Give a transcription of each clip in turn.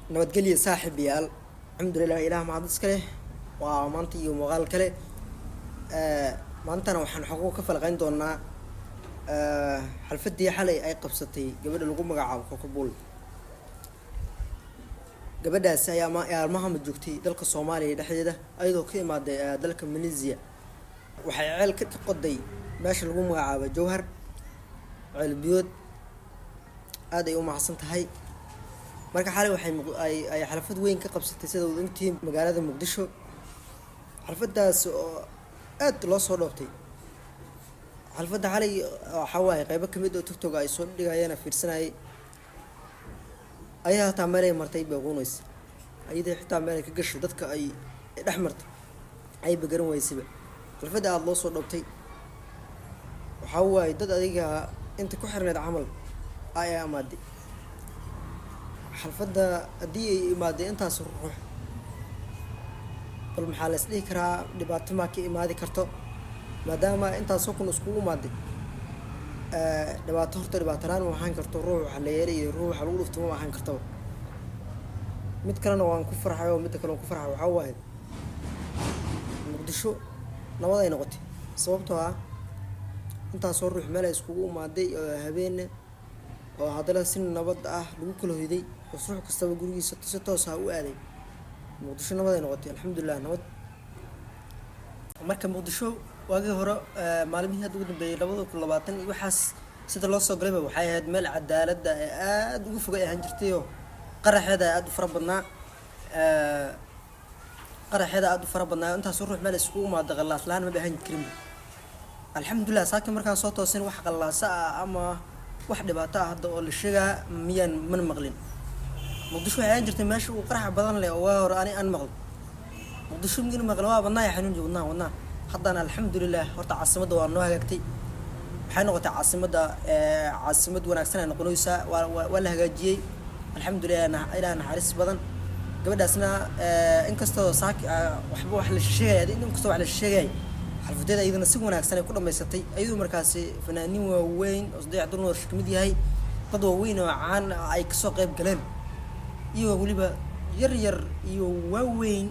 nabadgelyo saaxiibayaal. Alxamdulilah, ilaah mahad iska leh. Waa maanta iyo muuqaal kale. Maantana waxaan xogoo ka falqayn doonaa xalfadii xalay ay qabsatay gabadha lagu magacaabo Kokobul. Gabadhaas ayaa maalmaha joogtay dalka Soomaaliya dhexdeeda ayadoo ka imaaday dalka Malaysia. Waxay ceel ka qoday meesha lagu magacaabo Jowhar. Ceel biyood aad ay u mahadsan tahay. marka xalay ay xalfad weyn ka qabsatay sida uu intii magaalada Muqdisho. xalfadaas oo aad loo soo dhoobtay. xalfada xalay waxa waaye qaybo kamid oo TikTok ay soo dhigayaan fiirsanayay ayaa taa meel martay baqoonays ayada xitaa meel ka gasho dadka ay dhex martay ay bagaran weysaba. xalfada aad loo soo dhoobtay waxa waaye dad adiga inta ku xirneed camal ay amaaday. xalfada haddii ay imaadeen intaas ruux bal maxaa la is dhihi karaa dhibaato ma ka imaadi karto maadaama intaas kun iskugu imaaday. dhibaato horta dhibaato laan ma ahaan karto, ruux waxa la yeelay iyo ruux waxa lagu dhufto ma ahaan karto. mid kalena waan ku farxay oo mid kale waan ku farxay waxa waaye Muqdisho nabad ay noqotay sababtoo ah intaas ruux meel ay iskugu imaaday habeen oo haddana si nabad ah lagu kala hoyday ruux kastaba gurigiisa si toos ah u aaday. Muqdisho nabad ay noqotay alxamdulilah nabad. marka Muqdisho waagii hore maalmihii ugu dambeeyay 2020 iyo waxaas sida loo soo galay waxay ahayd meel cadaalad aad ugu fog ay ahaan jirtay oo qaraxeeda aad u fara badnaa intaas ruux meel isku imaaday qalaas laan ma baahan karin. alxamdulilah saakin markaan soo toosin wax qalaasa ama wax dhibaato ah hadda oo la sheegaa miyaan man maqlin. Muqdisho waxay ahaan jirtay meesha uu qarax badan leh oo hore aan maqlo. Muqdisho miyaan maqlo waa badnaa xanuun wadnaa haddana alxamdulilah horta caasimadda waa noo hagaagtay. waxay noqotay caasimad wanaagsan ay noqonaysaa waa la hagaajiyay alxamdulilah ilaaha naxariis badan. gabadhaasna inkastoo waxba wax la sheegay xalfadeeda iyadana si wanaagsan ay ku dhameysatay ayadoo markaasi fanaaniin waaweyn oo saddex dumar kamid yahay dad waaweyn oo caan ay ka soo qayb galeen iyo waliba yar iyo waaweyn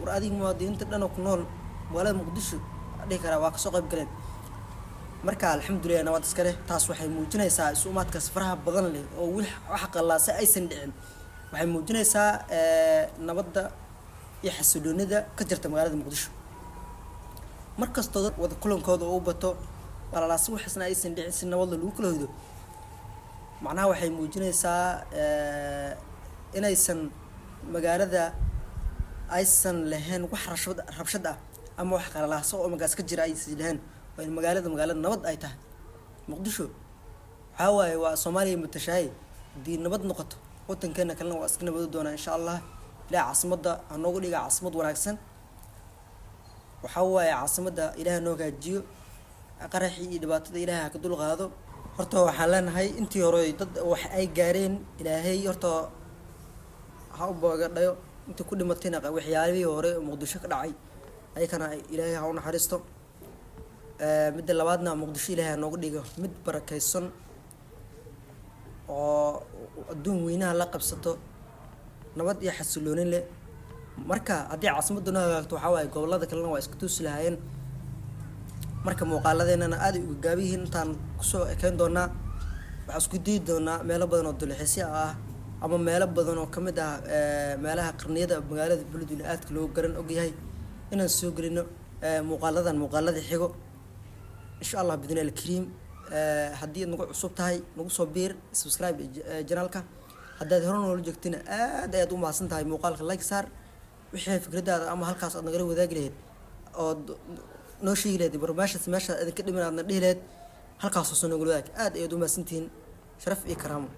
war adiga muwaadiniinta dhan oo ku nool magaalada Muqdisho dhihi karaa waa ka soo qayb galeen. marka alxamdulilah nabad iska leh. taas waxay muujinaysaa isuumaadkaas faraha badan leh oo wax qalaasa aysan dhicin. waxay muujinaysaa nabadda iyo xasiloonida ka jirta magaalada Muqdisho. markastoo dad wada kulankooda uu bato walaalaas waxisna aysan dhicin si nabad lagu kala hoydo macnaha waxay muujinaysaa inaysan magaalada aysan lahayn wax rabshad ah ama wax qalalaasa oo magaas ka jira aysan lahayn. waa magaalada nabad ay tahay. Muqdisho waxa waaye waa Soomaaliya mutashaay hadii nabad noqoto wadankeena kalena waa iska nabad doona insha Allah. ilaa caasimadda anoogu dhiga caasimad wanaagsan waxa waaye caasimadda ilaahay noo hagaajiyo qaraxii iyo dhibaatada ilaahay ka dul qaado. horta waxaan leenahay intii hore dad wax ay gaareen ilaahay horta ha u boogadhayo inta ku dhimatayna waxyaalihii hore Muqdisho ka dhacay ayakana ilaahay ha u naxariisto. mid labaadna Muqdisho ilaahay noogu dhigo mid barakeysan oo adduun weynaha la qabsato nabad iyo xasilooni leh. marka haddii caasimaddu noo hagaagto waxa waaye gobolada kalena waa iska tusi lahaayeen. marka muuqaaladeennana aad uga gaabihiin intaan kusoo ekeyn doonaa. waxaan isku dayi doonaa meelo badan oo dalxiisyo ah ama meelo badan oo kamid ah meelaha qarniyada magaalada Beledweyne aadka loo garan ogyahay inaan soo gelino muuqaalada xigo insha Allah bidnaa al-kariim. haddii aad nagu cusub tahay nagu soo biir subscribe channelka. haddaad hore noola joogtina aad ayaad u mahadsan tahay. muuqaalka like saar wixii fikradaada ama halkaas aad nagala wadaagi lahayd oo noo sheegi lahayd meesha idinka dhiman aadna dhihi lahayd halkaas soo nagala wadaag. aad ayaad u mahadsantihiin. sharaf iyo karaamo.